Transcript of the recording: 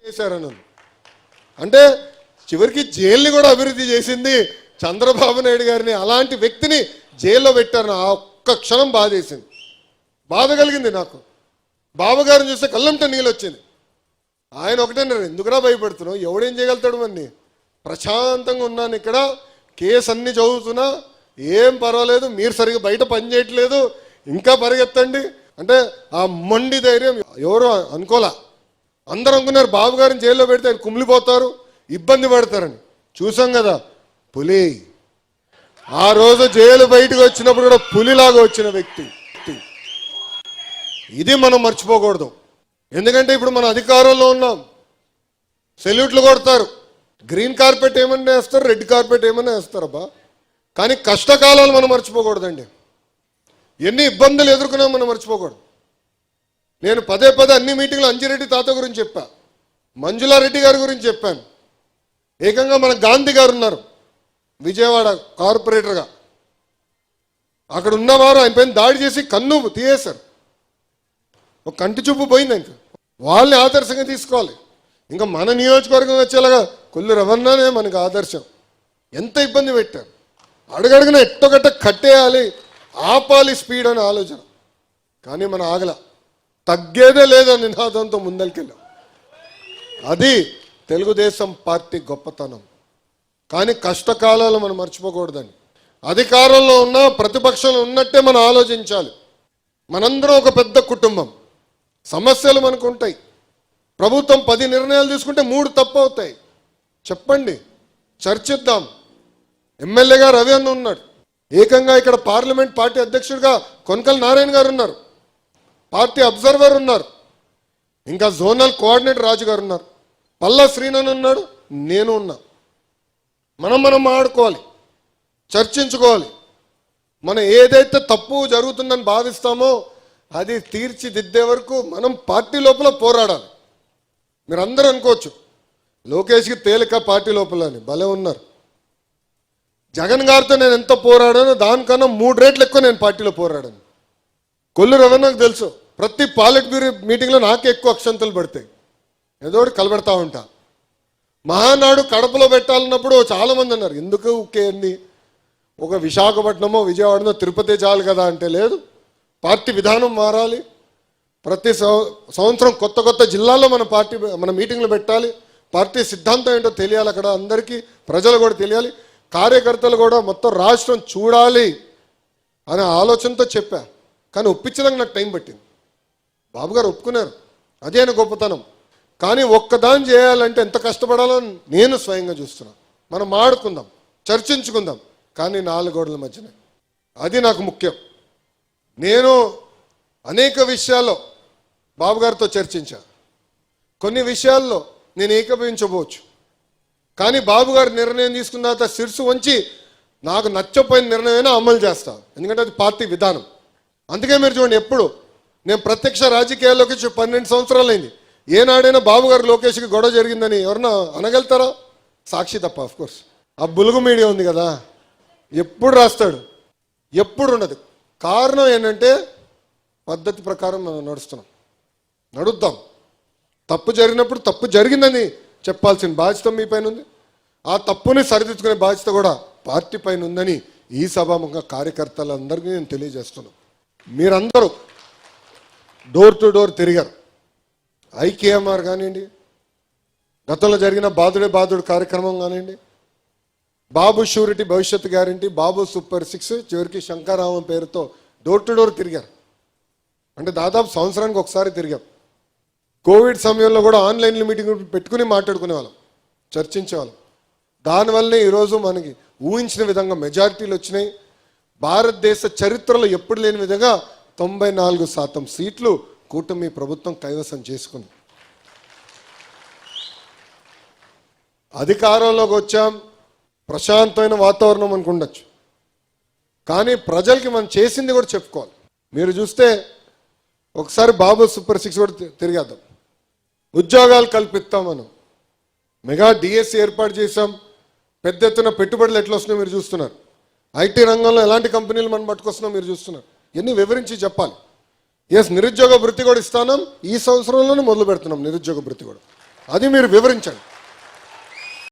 చేశారని అంటే చివరికి జైల్ని కూడా అభివృద్ధి చేసింది చంద్రబాబు నాయుడు గారిని. అలాంటి వ్యక్తిని జైల్లో పెట్టారు. ఆ ఒక్క క్షణం బాధేసింది, బాధ కలిగింది నాకు. బాబుగారిని చూస్తే కళ్ళంట నీళ్ళు వచ్చింది. ఆయన ఒకటేనారు, ఎందుకురా భయపడుతున్నావు, ఎవడేం చేయగలుగుతాడు మన్ని, ప్రశాంతంగా ఉన్నాను ఇక్కడ, కేసు అన్ని చదువుతున్నా, ఏం పర్వాలేదు, మీరు సరిగ్గా బయట పని చేయట్లేదు, ఇంకా పరిగెత్తండి అంటే ఆ మొండి ధైర్యం ఎవరు అనుకోలే. అందరూ అనుకున్నారు బాబు గారిని జైల్లో పెడితే ఆయన కుమిలిపోతారు, ఇబ్బంది పడతారని. చూసాం కదా పులి, ఆ రోజు జైలు బయటకు వచ్చినప్పుడు కూడా పులిలాగా వచ్చిన వ్యక్తి. ఇది మనం మర్చిపోకూడదు. ఎందుకంటే ఇప్పుడు మన అధికారంలో ఉన్నాం, సెల్యూట్లు కొడతారు, గ్రీన్ కార్పెట్ ఏమన్నా వేస్తారు, రెడ్ కార్పెట్ ఏమన్నా వేస్తారబ్బా. కానీ కష్టకాలాలు మనం మర్చిపోకూడదండి. ఎన్ని ఇబ్బందులు ఎదుర్కొన్నాం మనం మర్చిపోకూడదు. నేను పదే అన్ని మీటింగ్లో అంజిరెడ్డి తాత గురించి చెప్పా, మంజులారెడ్డి గారి గురించి చెప్పాను. ఏకంగా మన గాంధీ గారు ఉన్నారు విజయవాడ కార్పొరేటర్గా, అక్కడ ఉన్నవారు ఆయన పైన దాడి చేసి కన్ను తీయేశారు, ఒక కంటి చూపు పోయింది. ఇంకా వాళ్ళని ఆదర్శంగా తీసుకోవాలి. ఇంకా మన నియోజకవర్గం వచ్చేలాగా కొల్లు రవణనే మనకు ఆదర్శం. ఎంత ఇబ్బంది పెట్టారు, అడుగడుగున ఎట్టొకట్ట కట్టేయాలి, ఆపాలి స్పీడ్ అనే ఆలోచన. కానీ మన ఆగల, తగ్గేదే లేదని నినాదంతో ముందరికెళ్ళాం. అది తెలుగుదేశం పార్టీ గొప్పతనం. కానీ కష్టకాలాలు మనం మర్చిపోకూడదని. అధికారంలో ఉన్నా ప్రతిపక్షంలో ఉన్నట్టే మనం ఆలోచించాలి. మనందరం ఒక పెద్ద కుటుంబం, సమస్యలు మనకు ఉంటాయి. ప్రభుత్వం 10 నిర్ణయాలు తీసుకుంటే 3 తప్పు అవుతాయి. చెప్పండి, చర్చిద్దాం. ఎమ్మెల్యేగా రవి అన్న ఉన్నాడు, ఏకంగా ఇక్కడ పార్లమెంట్ పార్టీ అధ్యక్షుడిగా కొనకల నారాయణ గారు ఉన్నారు, పార్టీ అబ్జర్వర్ ఉన్నారు, ఇంకా జోనల్ కోఆర్డినేటర్ రాజు గారు ఉన్నారు, పల్లా శ్రీనన్ ఉన్నాడు, నేను ఉన్నా. మనం ఆడుకోవాలి, చర్చించుకోవాలి. మనం ఏదైతే తప్పు జరుగుతుందని భావిస్తామో అది తీర్చిదిద్దే వరకు మనం పార్టీ లోపల పోరాడాలి. మీరు అందరూ అనుకోవచ్చు లోకేష్కి తేలిక పార్టీ లోపల అని, భలే ఉన్నారు. జగన్ గారితో నేను ఎంత పోరాడానో దానికన్నా 3 రెట్లు ఎక్కువ నేను పార్టీలో పోరాడాను. కొల్లు రవణకు తెలుసు, ప్రతి పాలిట్ బ్యూరో మీటింగ్లో నాకే ఎక్కువ అక్షంతలు పడతాయి, ఏదో కలబెడతా ఉంటా. మహానాడు కడపలో పెట్టాలన్నప్పుడు చాలామంది అన్నారు, ఎందుకు ఉక్కేంది, ఒక విశాఖపట్నమో విజయవాడనో తిరుపతి చాలు కదా అంటే, లేదు, పార్టీ విధానం మారాలి. ప్రతి సంవత్సరం కొత్త జిల్లాల్లో మన మీటింగ్లు పెట్టాలి. పార్టీ సిద్ధాంతం ఏంటో తెలియాలి, అక్కడ అందరికీ ప్రజలు కూడా తెలియాలి, కార్యకర్తలు కూడా మొత్తం రాష్ట్రం చూడాలి అనే ఆలోచనతో చెప్పా. కానీ ఒప్పించడానికి నాకు టైం పట్టింది. బాబు గారు ఒప్పుకున్నారు, అదే ఆయన గొప్పతనం. కానీ ఒక్కదాన్ని చేయాలంటే ఎంత కష్టపడాలో నేను స్వయంగా చూస్తున్నా. మనం ఆడుకుందాం, చర్చించుకుందాం, కానీ 4 గోడల మధ్యన. అది నాకు ముఖ్యం. నేను అనేక విషయాల్లో బాబు గారితో చర్చించా. కొన్ని విషయాల్లో నేను ఏకీభవించబోవచ్చు, కానీ బాబు గారు నిర్ణయం తీసుకున్న తర్వాత శిరసు వంచి నాకు నచ్చపోయిన నిర్ణయమైనా అమలు చేస్తా, ఎందుకంటే అది పార్టీ విధానం. అందుకే మీరు చూడండి, ఎప్పుడు నేను ప్రత్యక్ష రాజకీయాల్లోకి 12 సంవత్సరాలు అయింది, ఏనాడైనా బాబు గారు లోకేష్కి గొడవ జరిగిందని ఎవరన్నా అనగలుగుతారా? సాక్షి తప్ప, ఆఫ్కోర్స్. ఆ బులుగు మీడియా ఉంది కదా, ఎప్పుడు రాస్తాడు, ఎప్పుడు ఉండదు. కారణం ఏంటంటే పద్ధతి ప్రకారం మనం నడుద్దాం. తప్పు జరిగినప్పుడు తప్పు జరిగిందని చెప్పాల్సిన బాధ్యత మీ పైన ఉంది. ఆ తప్పుని సరిదిద్దుకునే బాధ్యత కూడా పార్టీ పైన ఉందని ఈ సభాముఖంగా కార్యకర్తలందరికీ నేను తెలియజేస్తున్నాను. మీరందరూ డోర్ టు డోర్ తిరిగారు. ఐకేఎంఆర్ కానివ్వండి, గతంలో జరిగిన బాదుడే కార్యక్రమం కానివ్వండి, బాబు షూరిటీ భవిష్యత్తు గ్యారంటీ, బాబు సూపర్ 6, చివరికి శంకరామం పేరుతో డోర్ టు డోర్ తిరిగారు. అంటే దాదాపు సంవత్సరానికి ఒకసారి తిరిగాం. కోవిడ్ సమయంలో కూడా ఆన్లైన్లో మీటింగ్ పెట్టుకుని మాట్లాడుకునేవాళ్ళం, చర్చించేవాళ్ళం. దానివల్లనే ఈరోజు మనకి ఊహించిన విధంగా మెజారిటీలు వచ్చినాయి. భారతదేశ చరిత్రలో ఎప్పుడు లేని విధంగా 94% సీట్లు కూటమి ప్రభుత్వం కైవసం చేసుకుంది. అధికారంలోకి వచ్చాం, ప్రశాంతమైన వాతావరణం అనుకుండొచ్చు, కానీ ప్రజలకి మనం చేసింది కూడా చెప్పుకోవాలి. మీరు చూస్తే ఒకసారి బాబు సూపర్ 6 కూడా తిరిగేద్దాం. ఉద్యోగాలు కల్పిస్తాం, మనం మెగా డిఎస్సి ఏర్పాటు చేశాం. పెద్ద ఎత్తున పెట్టుబడులు ఎట్లా వస్తున్నాయో మీరు చూస్తున్నారు. ఐటీ రంగంలో ఎలాంటి కంపెనీలు మనం పట్టుకొస్తున్నాం మీరు చూస్తున్నారు. ఇవన్నీ వివరించి చెప్పాలి. నిరుద్యోగ భృతి కూడా ఇస్తాం, ఈ సంవత్సరంలోనే మొదలు పెడుతున్నాం నిరుద్యోగ భృతి కూడా. అది మీరు వివరించండి.